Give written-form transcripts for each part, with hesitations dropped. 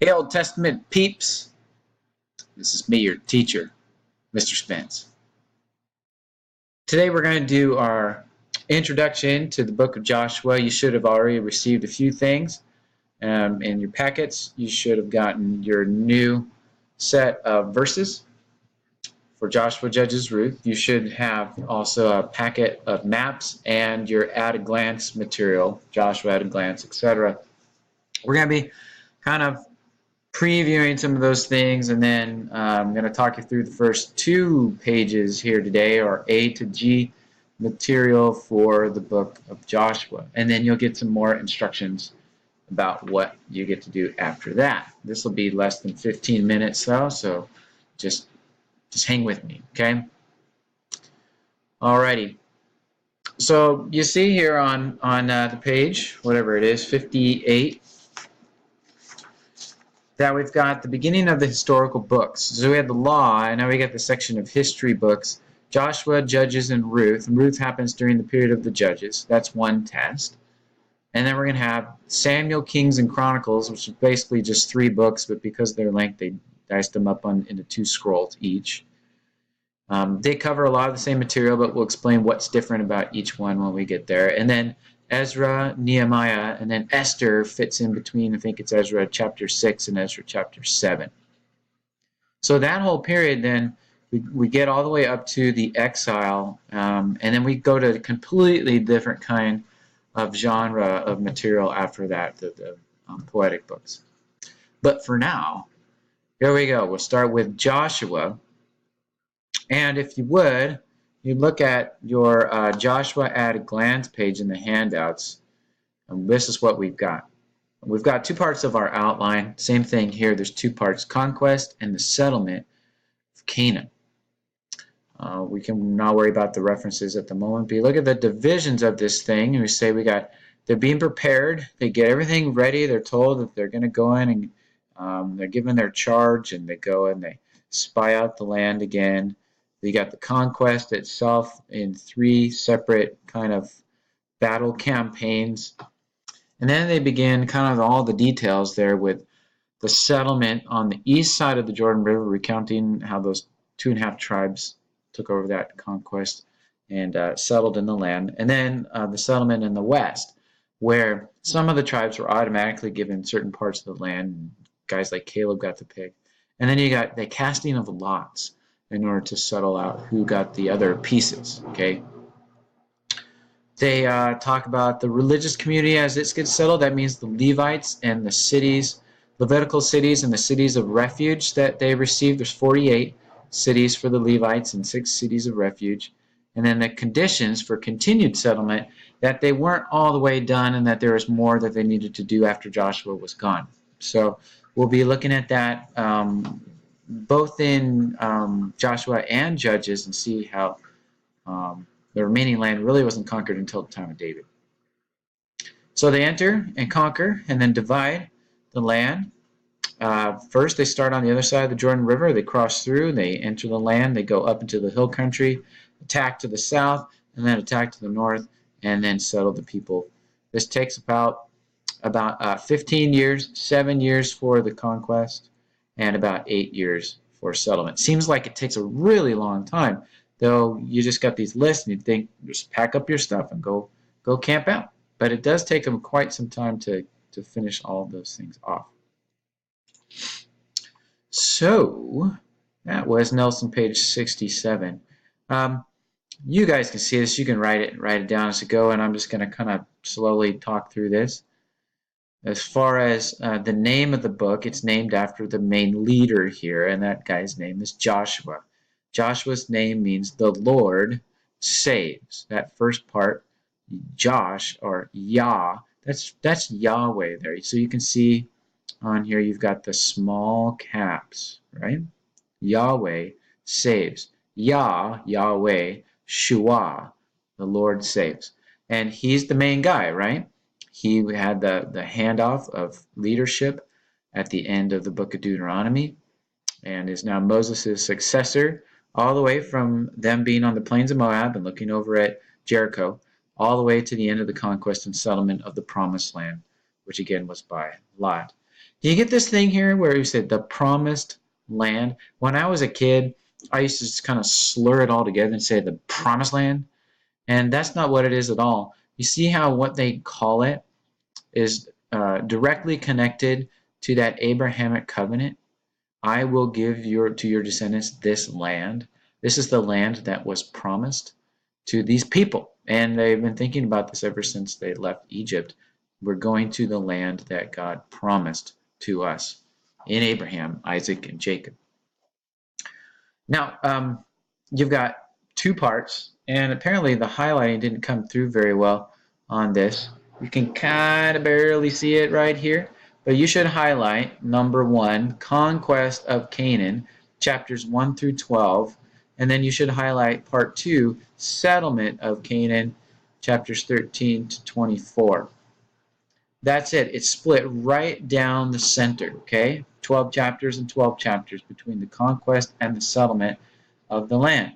Hey, Old Testament peeps. This is me, your teacher, Mr. Spence. Today we're going to do our introduction to the book of Joshua. You should have already received a few things in your packets. You should have gotten your new set of verses for Joshua, Judges, Ruth. You should have also a packet of maps and your at-a-glance material, Joshua at-a-glance, etc. We're going to be kind of previewing some of those things, and then I'm going to talk you through the first 2 pages here today, or A to G material for the book of Joshua. And then you'll get some more instructions about what you get to do after that. This will be less than 15 minutes though, so just hang with me, okay? Alrighty. So you see here on the page, whatever it is, 58, that we've got the beginning of the historical books. So we had the law, and now we got the section of history books. Joshua, Judges, and Ruth. And Ruth happens during the period of the Judges. That's one test. And then we're going to have Samuel, Kings, and Chronicles, which is basically just 3 books, but because of their length, they diced them up into 2 scrolls each. They cover a lot of the same material, but we'll explain what's different about each one when we get there. And then Ezra, Nehemiah, and then Esther fits in between. I think it's Ezra chapter 6 and Ezra chapter 7. So that whole period, then we get all the way up to the exile, and then we go to a completely different kind of genre of material after that, the poetic books. But for now, here we go. We'll start with Joshua. And if you would, you look at your Joshua at a glance page in the handouts, and this is what we've got. We've got 2 parts of our outline. Same thing here. There's 2 parts, conquest and the settlement of Canaan. We can not worry about the references at the moment, but you look at the divisions of this thing, and we say they're being prepared. They get everything ready. They're told that they're going to go in, and they're given their charge, and they go and they spy out the land again. You got the conquest itself in 3 separate kind of battle campaigns. And then they begin kind of all the details there with the settlement on the east side of the Jordan River, recounting how those 2.5 tribes took over that conquest and settled in the land. And then the settlement in the west, where some of the tribes were automatically given certain parts of the land. Guys like Caleb got to pick. And then you got the casting of lots in order to settle out who got the other pieces, okay? They talk about the religious community as it gets settled. That means the Levites and the cities, Levitical cities and the cities of refuge that they received. There's 48 cities for the Levites and 6 cities of refuge. And then the conditions for continued settlement, that they weren't all the way done and that there was more that they needed to do after Joshua was gone. So we'll be looking at that both in Joshua and Judges, and see how the remaining land really wasn't conquered until the time of David. So they enter and conquer and then divide the land. First, they start on the other side of the Jordan River. They cross through, they enter the land, they go up into the hill country, attack to the south, and then attack to the north, and then settle the people. This takes about 15 years, 7 years for the conquest, and about 8 years for settlement. Seems like it takes a really long time, though. You just got these lists and you think, just pack up your stuff and go camp out. But it does take them quite some time to finish all of those things off. So that was Nelson page 67. You guys can see this. You can write it down as you go, and I'm just going to kind of slowly talk through this. As far as the name of the book, it's named after the main leader here, and that guy's name is Joshua. Joshua's name means the Lord saves. That first part, Josh or Yah, that's Yahweh there. So you can see on here you've got the small caps, right? Yahweh saves. Yah, Yahweh, Shua, the Lord saves. And he's the main guy, right? He had the handoff of leadership at the end of the book of Deuteronomy, and is now Moses' successor, all the way from them being on the plains of Moab and looking over at Jericho, all the way to the end of the conquest and settlement of the Promised Land, which again was by Lot. Do you get this thing here where you said the promised land? When I was a kid, I used to just kind of slur it all together and say the promised land. And that's not what it is at all. You see how what they call it is directly connected to that Abrahamic covenant? I will give to your descendants this land. This is the land that was promised to these people. And they've been thinking about this ever since they left Egypt. We're going to the land that God promised to us in Abraham, Isaac, and Jacob. Now, you've got two parts, and apparently the highlighting didn't come through very well on this. You can kind of barely see it right here, but you should highlight number 1, Conquest of Canaan, chapters 1 through 12, and then you should highlight part 2, Settlement of Canaan, chapters 13 to 24. That's it. It's split right down the center, okay? 12 chapters and 12 chapters between the conquest and the settlement of the land.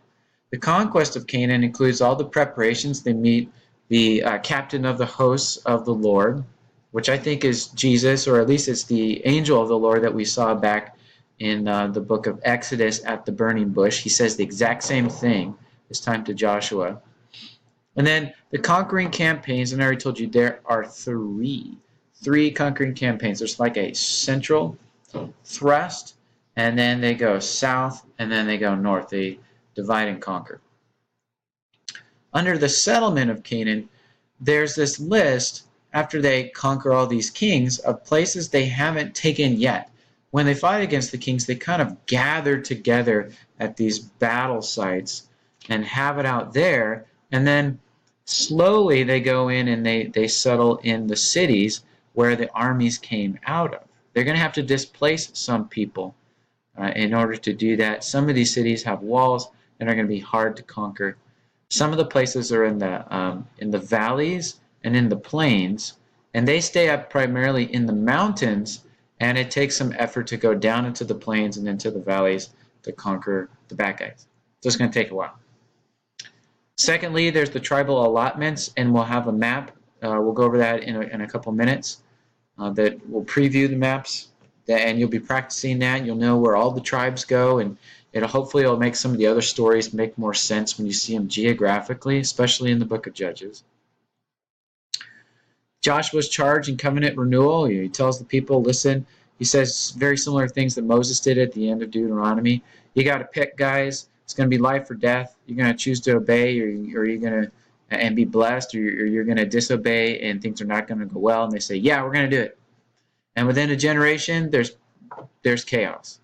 The conquest of Canaan includes all the preparations. They meet the captain of the hosts of the Lord, which I think is Jesus, or at least it's the angel of the Lord that we saw back in the book of Exodus at the burning bush. He says the exact same thing this time to Joshua. And then the conquering campaigns, and I already told you there are three conquering campaigns. There's like a central thrust, and then they go south, and then they go north. They divide and conquer. Under the settlement of Canaan, there's this list, after they conquer all these kings, of places they haven't taken yet. When they fight against the kings, they kind of gather together at these battle sites and have it out there, and then slowly they go in and they settle in the cities where the armies came out of. They're going to have to displace some people in order to do that. Some of these cities have walls and are going to be hard to conquer. Some of the places are in the valleys and in the plains, and they stay up primarily in the mountains, and it takes some effort to go down into the plains and into the valleys to conquer the bad guys. So it's going to take a while. Secondly, there's the tribal allotments, and we'll have a map. We'll go over that in a couple minutes. That will preview the maps, and you'll be practicing that. You'll know where all the tribes go, and hopefully it'll make some of the other stories make more sense when you see them geographically, especially in the book of Judges. Joshua's charge and covenant renewal. He tells the people, listen. He says very similar things that Moses did at the end of Deuteronomy. You got to pick, guys. It's going to be life or death. You're going to choose to obey, or you're going to and be blessed, or you're going to disobey and things are not going to go well. And they say, yeah, we're going to do it. And within a generation, there's chaos.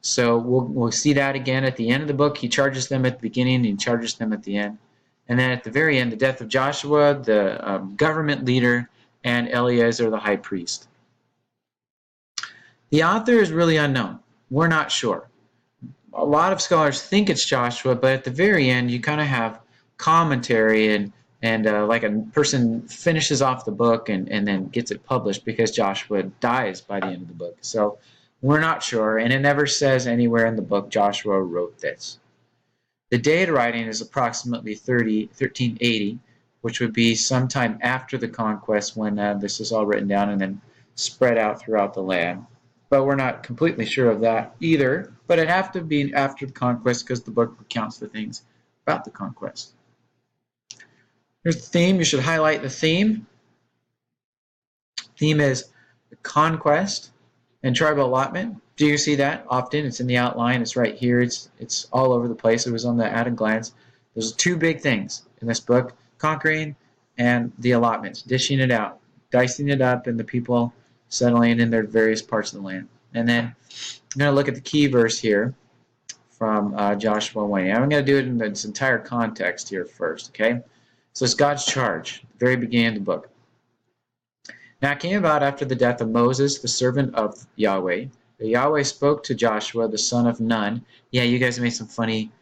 So we'll see that again at the end of the book. He charges them at the beginning, and he charges them at the end. And then at the very end, the death of Joshua, the government leader, and Eleazar, the high priest. The author is really unknown. We're not sure. A lot of scholars think it's Joshua, but at the very end, you kind of have commentary and like a person finishes off the book and then gets it published because Joshua dies by the end of the book. So we're not sure, and it never says anywhere in the book Joshua wrote this. The date of writing is approximately 1380, which would be sometime after the conquest when this is all written down and then spread out throughout the land. But we're not completely sure of that either, but it'd have to be after the conquest because the book recounts the things about the conquest. Here's the theme. You should highlight the theme. Theme is the conquest and tribal allotment. Do you see that? Often it's in the outline. It's right here. It's all over the place. It was on the at a glance. There's two big things in this book: conquering and the allotments, dishing it out, dicing it up, and the people settling in their various parts of the land. And then I'm going to look at the key verse here from Joshua 1. I'm going to do it in its entire context here first, okay? So it's God's charge, the very beginning of the book. Now it came about after the death of Moses, the servant of Yahweh, that Yahweh spoke to Joshua, the son of Nun. Yeah, you guys made some funny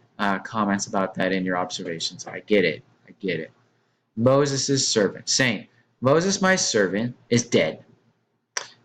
comments about that in your observations. I get it. Moses' servant, saying, Moses, my servant, is dead.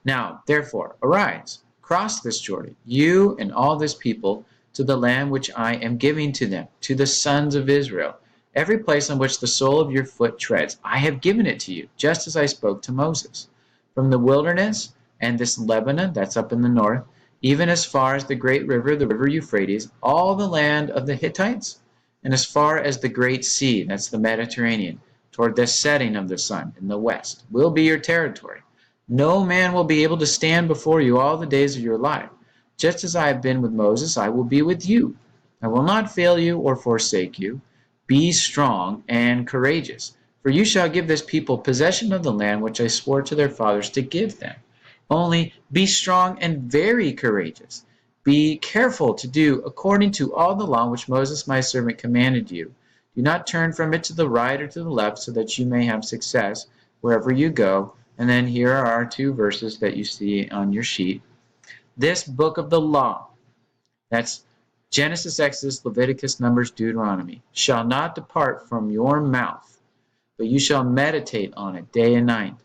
Now, therefore, arise, cross this Jordan, you and all this people, to the land which I am giving to them, to the sons of Israel. Every place on which the sole of your foot treads, I have given it to you, just as I spoke to Moses. From the wilderness and this Lebanon, that's up in the north, even as far as the great river, the river Euphrates, all the land of the Hittites, and as far as the great sea, that's the Mediterranean, toward the setting of the sun in the west, will be your territory. No man will be able to stand before you all the days of your life. Just as I have been with Moses, I will be with you. I will not fail you or forsake you. Be strong and courageous, for you shall give this people possession of the land which I swore to their fathers to give them. Only be strong and very courageous. Be careful to do according to all the law which Moses my servant commanded you. Do not turn from it to the right or to the left, so that you may have success wherever you go. And then here are our two verses that you see on your sheet. This book of the law, that's Genesis, Exodus, Leviticus, Numbers, Deuteronomy, shall not depart from your mouth, but you shall meditate on it day and night,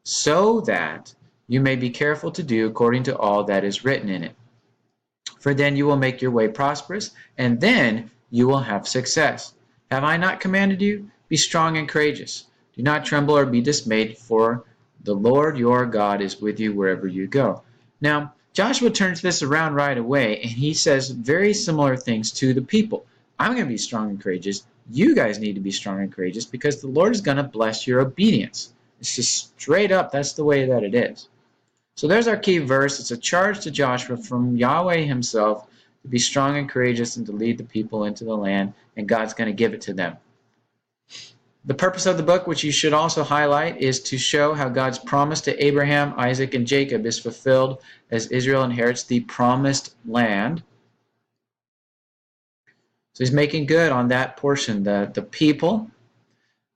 so that you may be careful to do according to all that is written in it. For then you will make your way prosperous, and then you will have success. Have I not commanded you? Be strong and courageous. Do not tremble or be dismayed, for the Lord your God is with you wherever you go. Now, Joshua turns this around right away, and he says very similar things to the people. I'm going to be strong and courageous. You guys need to be strong and courageous, because the Lord is going to bless your obedience. It's just straight up, that's the way that it is. So there's our key verse. It's a charge to Joshua from Yahweh himself to be strong and courageous and to lead the people into the land, and God's going to give it to them. The purpose of the book, which you should also highlight, is to show how God's promise to Abraham, Isaac, and Jacob is fulfilled as Israel inherits the promised land. So he's making good on that portion. The people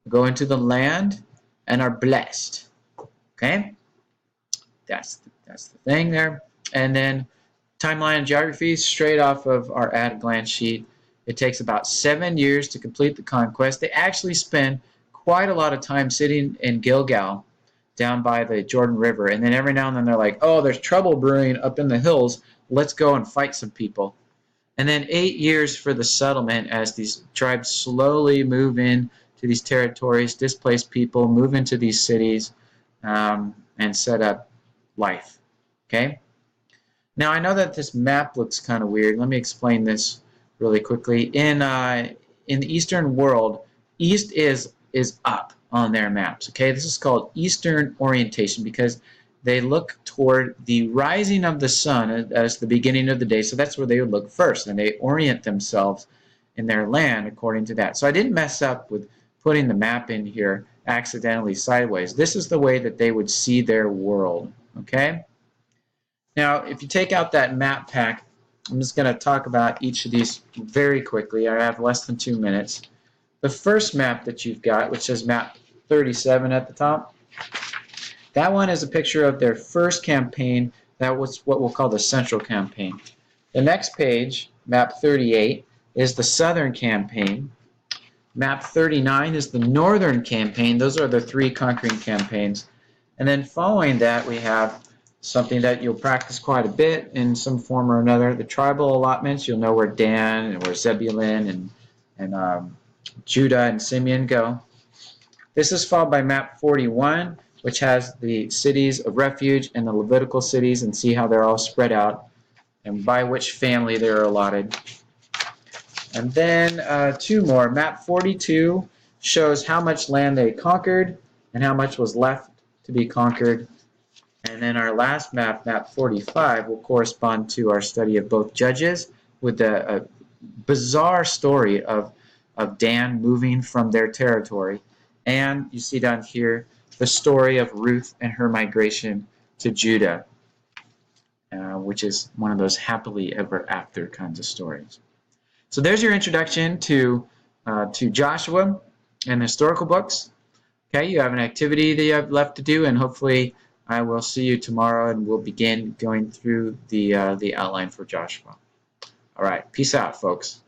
go into the land and are blessed. Okay? That's the thing there. And then timeline and geography, straight off of our at-a-glance sheet. It takes about 7 years to complete the conquest. They actually spend quite a lot of time sitting in Gilgal down by the Jordan River. And then every now and then they're like, oh, there's trouble brewing up in the hills. Let's go and fight some people. And then 8 years for the settlement as these tribes slowly move in to these territories, displace people, move into these cities, and set up life. Okay? Now I know that this map looks kind of weird. Let me explain this really quickly. In the Eastern world, east is up on their maps. Okay, this is called Eastern orientation because they look toward the rising of the sun as the beginning of the day. So that's where they would look first, and they orient themselves in their land according to that. So I didn't mess up with putting the map in here accidentally sideways. This is the way that they would see their world. Okay. Now, if you take out that map pack, I'm just going to talk about each of these very quickly. I have less than 2 minutes. The first map that you've got, which says map 37 at the top, that one is a picture of their first campaign. That was what we'll call the central campaign. The next page, map 38, is the southern campaign. Map 39 is the northern campaign. Those are the 3 conquering campaigns. And then following that, we have something that you'll practice quite a bit in some form or another. The tribal allotments, you'll know where Dan and where Zebulun and Judah and Simeon go. This is followed by map 41, which has the cities of refuge and the Levitical cities, and see how they're all spread out and by which family they're allotted. And then 2 more. Map 42 shows how much land they conquered and how much was left to be conquered. And then our last map, map 45, will correspond to our study of both Judges with the bizarre story of Dan moving from their territory. And you see down here the story of Ruth and her migration to Judah, which is one of those happily ever after kinds of stories. So there's your introduction to Joshua and the historical books. Okay, you have an activity that you have left to do, and hopefully I will see you tomorrow, and we'll begin going through the outline for Joshua. All right, peace out, folks.